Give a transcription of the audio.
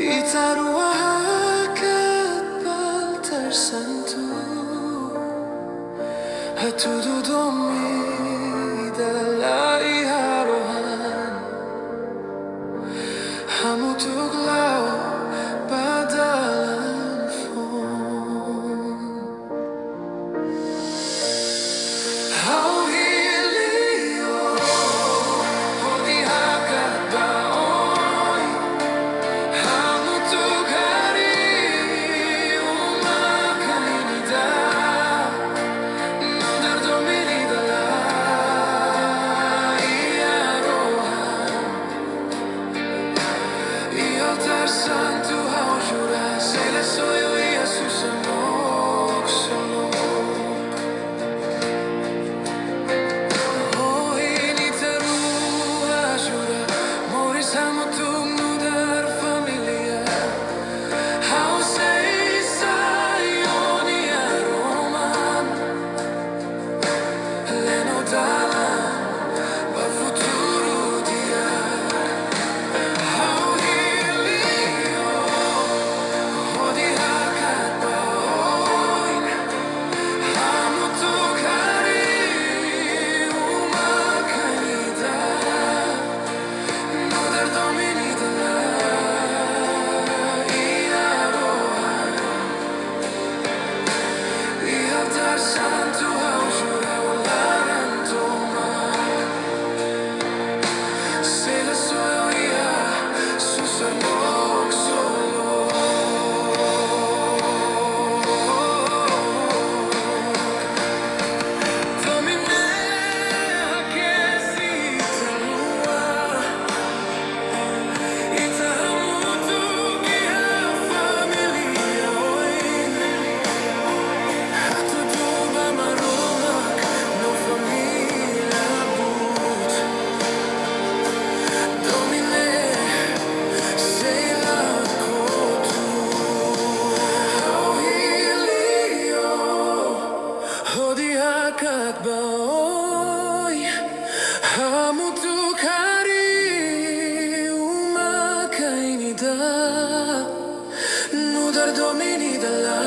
Itarua hakat baltar santu Hatudu Domin dalan rohan Hamutuk lau dalan foun Hau Hili O hodi hakat Ohin Hamutuk harii kain Nudar Domin dalan rohan santu Hau jura susar ksolok Ohin jura Moris Hamutuk Nudar familia Hau Ohin Leno dalan futuru diak Hau Hili O hodi hakat Ohin Hamutuk harii kain Nudar Domin dalan rohan santu Hau jura laran tomak susar ksolok Domin hakesi Hamutuk familia Ohin Hatudu Maromak familia Domin Hau Hili O hodi hakat Ohin Hamutuk harii kain Nudar Domin dalan